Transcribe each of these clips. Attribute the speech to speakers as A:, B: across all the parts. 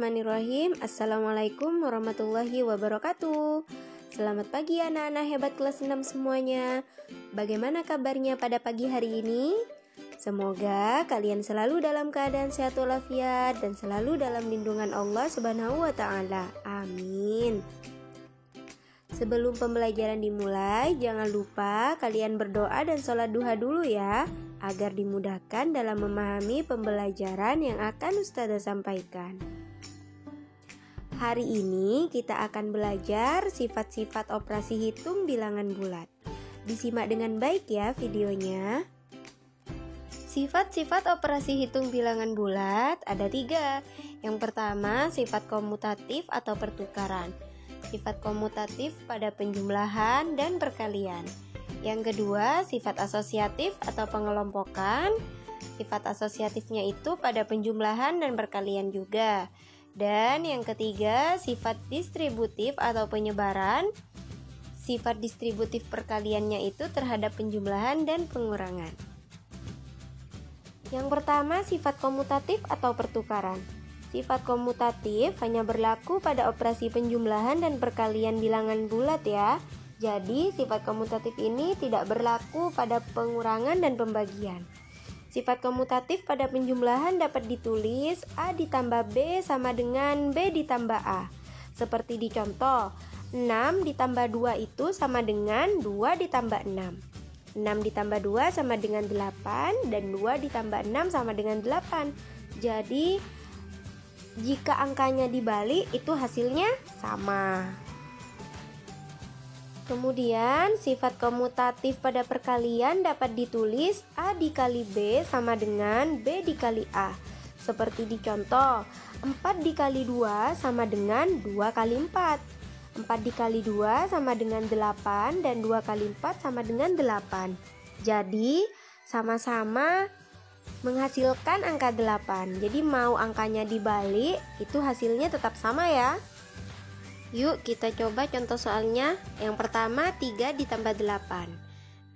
A: Bismillahirrahmanirrahim. Assalamualaikum warahmatullahi wabarakatuh. Selamat pagi anak-anak hebat kelas 6 semuanya. Bagaimana kabarnya pada pagi hari ini? Semoga kalian selalu dalam keadaan sehat walafiat dan selalu dalam lindungan Allah Subhanahu wa taala. Amin. Sebelum pembelajaran dimulai, jangan lupa kalian berdoa dan sholat duha dulu ya, agar dimudahkan dalam memahami pembelajaran yang akan Ustazah sampaikan. Hari ini kita akan belajar sifat-sifat operasi hitung bilangan bulat. Disimak dengan baik ya videonya. Sifat-sifat operasi hitung bilangan bulat ada 3. Yang pertama, sifat komutatif atau pertukaran. Sifat komutatif pada penjumlahan dan perkalian. Yang kedua, sifat asosiatif atau pengelompokan. Sifat asosiatifnya itu pada penjumlahan dan perkalian juga. Dan yang ketiga, sifat distributif atau penyebaran. Sifat distributif perkaliannya itu terhadap penjumlahan dan pengurangan. Yang pertama, sifat komutatif atau pertukaran. Sifat komutatif hanya berlaku pada operasi penjumlahan dan perkalian bilangan bulat ya. Jadi, sifat komutatif ini tidak berlaku pada pengurangan dan pembagian. Sifat komutatif pada penjumlahan dapat ditulis A ditambah B sama dengan B ditambah A. Seperti di contoh, 6 ditambah 2 itu sama dengan 2 ditambah 6. 6 ditambah 2 sama dengan 8 dan 2 ditambah 6 sama dengan 8. Jadi, jika angkanya dibalik itu hasilnya sama. Kemudian, sifat komutatif pada perkalian dapat ditulis A dikali B sama dengan B dikali A. Seperti di contoh, 4 dikali 2 sama dengan 2 kali 4. 4 dikali 2 sama dengan 8 dan 2 kali 4 sama dengan 8. Jadi, sama-sama menghasilkan angka 8. Jadi mau angkanya dibalik, itu hasilnya tetap sama ya. Yuk kita coba contoh soalnya. Yang pertama 3 ditambah 8.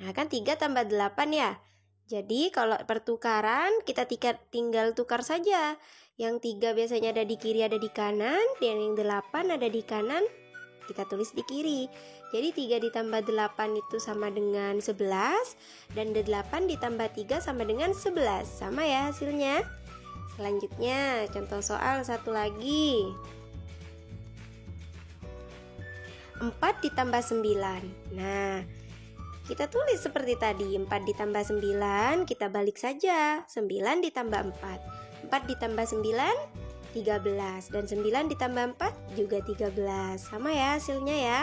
A: Nah kan 3 tambah 8 ya. Jadi kalau pertukaran kita tinggal tukar saja. Yang 3 biasanya ada di kiri ada di kanan, dan yang 8 ada di kanan, kita tulis di kiri. Jadi 3 ditambah 8 itu sama dengan 11. Dan 8 ditambah 3 sama dengan 11. Sama ya hasilnya. Selanjutnya contoh soal satu lagi. 4 ditambah 9. Nah, kita tulis seperti tadi. 4 ditambah 9, kita balik saja. 9 ditambah 4. 4 ditambah 9, 13. Dan 9 ditambah 4 juga 13. Sama ya hasilnya ya.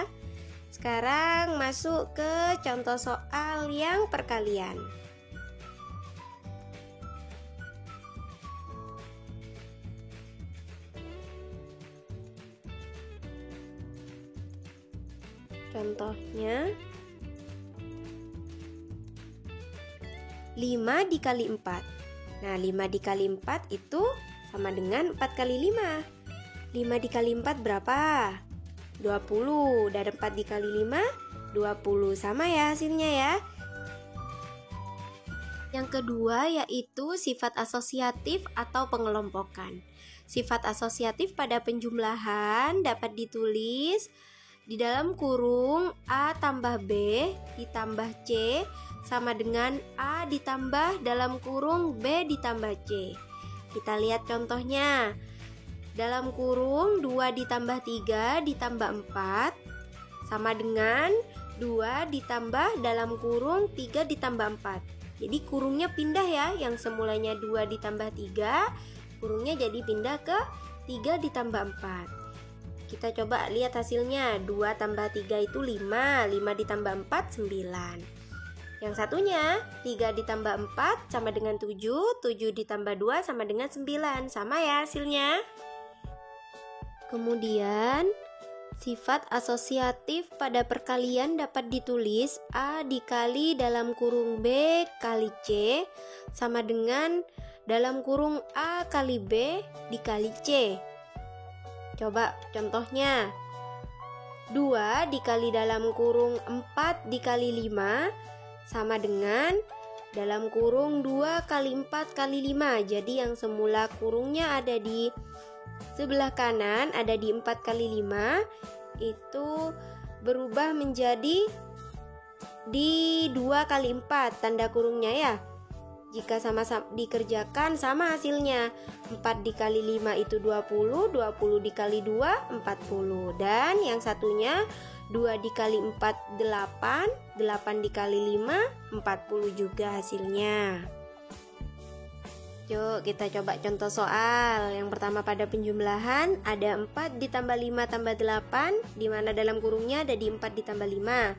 A: Sekarang masuk ke contoh soal yang perkalian. Contohnya 5 dikali 4. Nah 5 dikali 4 itu sama dengan 4 kali 5. 5 dikali 4 berapa? 20. Dan 4 dikali 5 20. Sama ya hasilnya ya. Yang kedua yaitu sifat asosiatif atau pengelompokan. Sifat asosiatif pada penjumlahan dapat ditulis di dalam kurung A tambah B ditambah C sama dengan A ditambah dalam kurung B ditambah C. Kita lihat contohnya. Dalam kurung 2 ditambah 3 ditambah 4 sama dengan 2 ditambah dalam kurung 3 ditambah 4. Jadi kurungnya pindah ya. Yang semulanya 2 ditambah 3, kurungnya jadi pindah ke 3 ditambah 4. Kita coba lihat hasilnya. 2 tambah 3 itu 5. 5 ditambah 4, 9. Yang satunya 3 ditambah 4 sama dengan 7. 7 ditambah 2 sama dengan 9. Sama ya hasilnya. Kemudian sifat asosiatif pada perkalian dapat ditulis A dikali dalam kurung B kali C sama dengan dalam kurung A kali B dikali C. Coba contohnya. 2 dikali dalam kurung 4 dikali 5 sama dengan dalam kurung 2 kali 4 kali 5. Jadi yang semula kurungnya ada di sebelah kanan ada di 4 kali 5 itu berubah menjadi di 2 kali 4 tanda kurungnya ya. Jika sama-sama dikerjakan sama hasilnya. 4 dikali 5 itu 20, 20 dikali 2 40. Dan yang satunya 2 dikali 4 8, 8 dikali 5 40 juga hasilnya. Yuk kita coba contoh soal. Yang pertama pada penjumlahan ada 4 ditambah 5 tambah 8, di mana dalam kurungnya ada di 4 ditambah 5.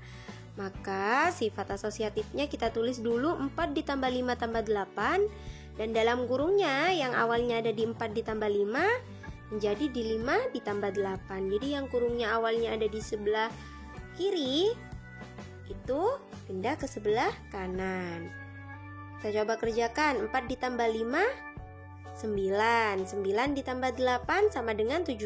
A: Maka sifat asosiatifnya kita tulis dulu 4 ditambah 5 tambah 8, dan dalam kurungnya yang awalnya ada di 4 ditambah 5 menjadi di 5 ditambah 8. Jadi yang kurungnya awalnya ada di sebelah kiri itu pindah ke sebelah kanan. Kita coba kerjakan. 4 ditambah 5 9, 9 ditambah 8 sama dengan 17.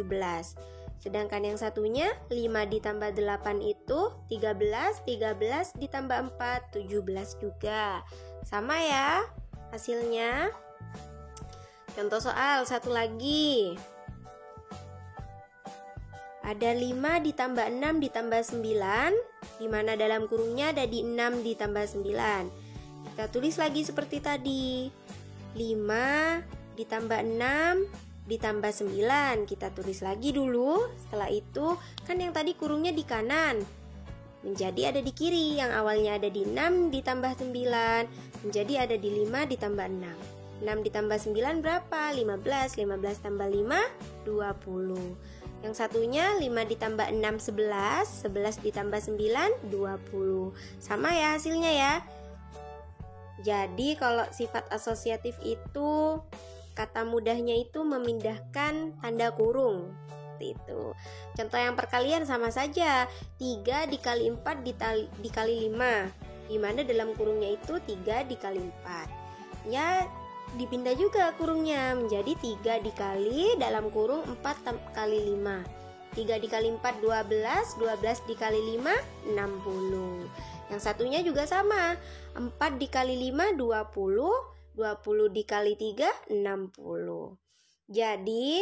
A: Sedangkan yang satunya 5 ditambah 8 itu 13, 13 ditambah 4 17 juga. Sama ya hasilnya. Contoh soal satu lagi. Ada 5 ditambah 6 ditambah 9, di mana dalam kurungnya ada di 6 ditambah 9. Kita tulis lagi seperti tadi. 5 ditambah 6 ditambah 9, kita tulis lagi dulu. Setelah itu kan yang tadi kurungnya di kanan menjadi ada di kiri, yang awalnya ada di 6 ditambah 9 menjadi ada di 5 ditambah 6. 6 ditambah 9 berapa? 15. 15 tambah 5 20. Yang satunya 5 ditambah 6 11, 11 ditambah 9 20. Sama ya hasilnya ya. Jadi kalau sifat asosiatif itu kata mudahnya itu memindahkan tanda kurung. Seperti itu. Contoh yang perkalian sama saja. 3 dikali 4 dikali 5, di mana dalam kurungnya itu 3 dikali 4. Ya dipindah juga kurungnya menjadi 3 dikali dalam kurung 4 kali 5. 3 dikali 4 12, 12 dikali 5 60. Yang satunya juga sama. 4 dikali 5 20, 20 dikali 3 60. Jadi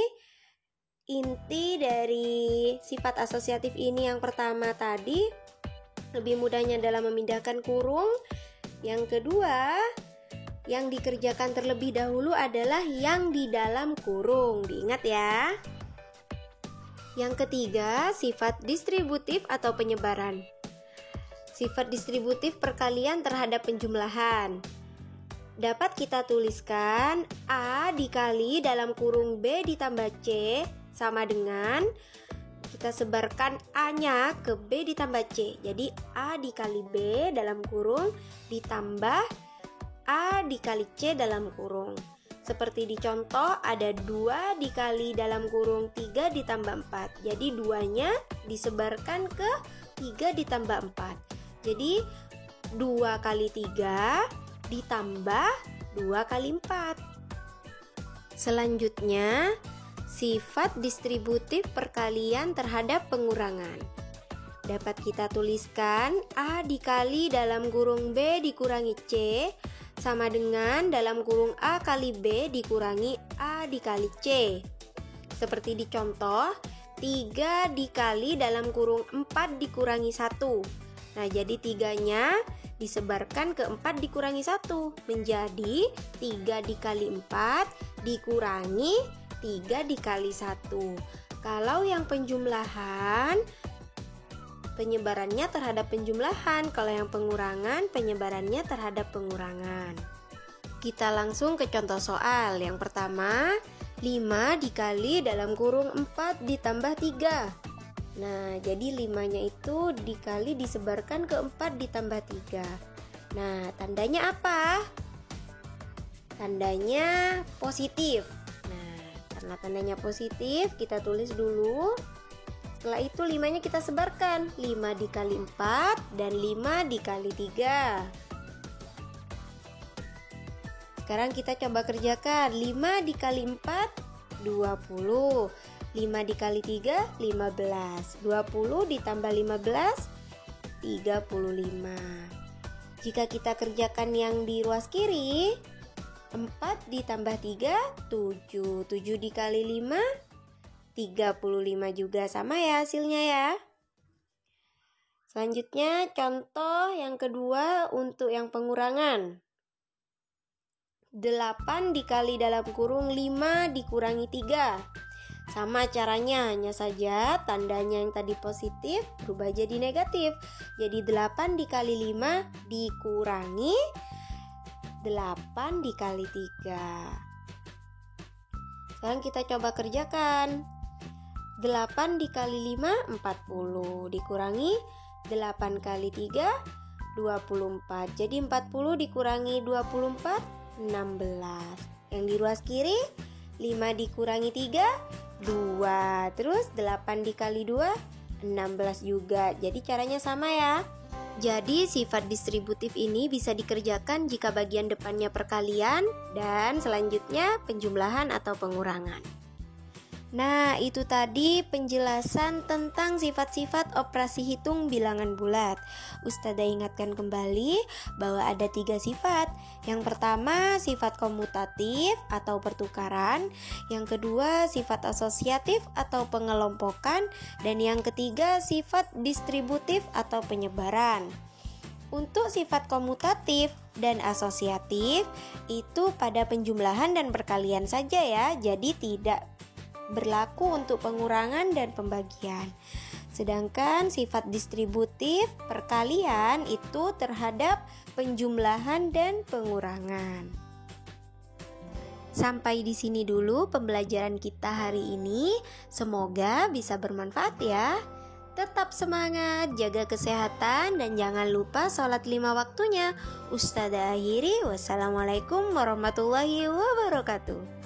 A: inti dari sifat asosiatif ini yang pertama tadi lebih mudahnya dalam memindahkan kurung. Yang kedua, yang dikerjakan terlebih dahulu adalah yang di dalam kurung. Diingat ya. Yang ketiga, sifat distributif atau penyebaran. Sifat distributif perkalian terhadap penjumlahan. Dapat kita tuliskan A dikali dalam kurung B ditambah C sama dengan kita sebarkan A-nya ke B ditambah C. Jadi A dikali B dalam kurung ditambah A dikali C dalam kurung. Seperti di contoh ada 2 dikali dalam kurung 3 ditambah 4. Jadi 2-nya disebarkan ke 3 ditambah 4. Jadi 2 kali 3 ditambah 2 kali 4. Selanjutnya, sifat distributif perkalian terhadap pengurangan. Dapat kita tuliskan A dikali dalam kurung B dikurangi C sama dengan dalam kurung A kali B dikurangi A dikali C. Seperti di contoh, 3 dikali dalam kurung 4 dikurangi 1. Nah, jadi 3-nya disebarkan ke 4 dikurangi 1 menjadi 3 dikali 4 dikurangi 3 dikali 1. Kalau yang penjumlahan, penyebarannya terhadap penjumlahan. Kalau yang pengurangan, penyebarannya terhadap pengurangan. Kita langsung ke contoh soal. Yang pertama, 5 dikali dalam kurung 4 ditambah 3. Nah, jadi 5-nya itu dikali disebarkan ke 4 ditambah 3. Nah, tandanya apa? Tandanya positif. Nah, karena tandanya positif, kita tulis dulu. Setelah itu 5-nya kita sebarkan. 5 dikali 4 dan 5 dikali 3. Sekarang kita coba kerjakan. 5 dikali 4, 20. 5 dikali 3, 15. 20 ditambah 15, 35. Jika kita kerjakan yang di ruas kiri, 4 ditambah 3, 7. 7 dikali 5, 35 juga, sama ya hasilnya ya. Selanjutnya contoh yang kedua untuk yang pengurangan. 8 dikali dalam kurung 5 dikurangi 3. Sama caranya, hanya saja tandanya yang tadi positif berubah jadi negatif. Jadi 8 dikali 5 dikurangi 8 dikali 3. Sekarang kita coba kerjakan. 8 dikali 5 40 dikurangi 8 kali 3 24. Jadi 40 dikurangi 24 16. Yang di ruas kiri 5 dikurangi 3 2. Terus 8 dikali 2 16 juga. Jadi caranya sama ya. Jadi sifat distributif ini bisa dikerjakan jika bagian depannya perkalian dan selanjutnya penjumlahan atau pengurangan. Nah, itu tadi penjelasan tentang sifat-sifat operasi hitung bilangan bulat. Ustazah ingatkan kembali bahwa ada 3 sifat. Yang pertama, sifat komutatif atau pertukaran. Yang kedua, sifat asosiatif atau pengelompokan. Dan yang ketiga, sifat distributif atau penyebaran. Untuk sifat komutatif dan asosiatif itu pada penjumlahan dan perkalian saja ya. Jadi tidak berlaku untuk pengurangan dan pembagian. Sedangkan sifat distributif perkalian itu terhadap penjumlahan dan pengurangan. Sampai di sini dulu pembelajaran kita hari ini. Semoga bisa bermanfaat ya. Tetap semangat, jaga kesehatan, dan jangan lupa sholat 5 waktunya. Ustazah akhiri, wassalamualaikum warahmatullahi wabarakatuh.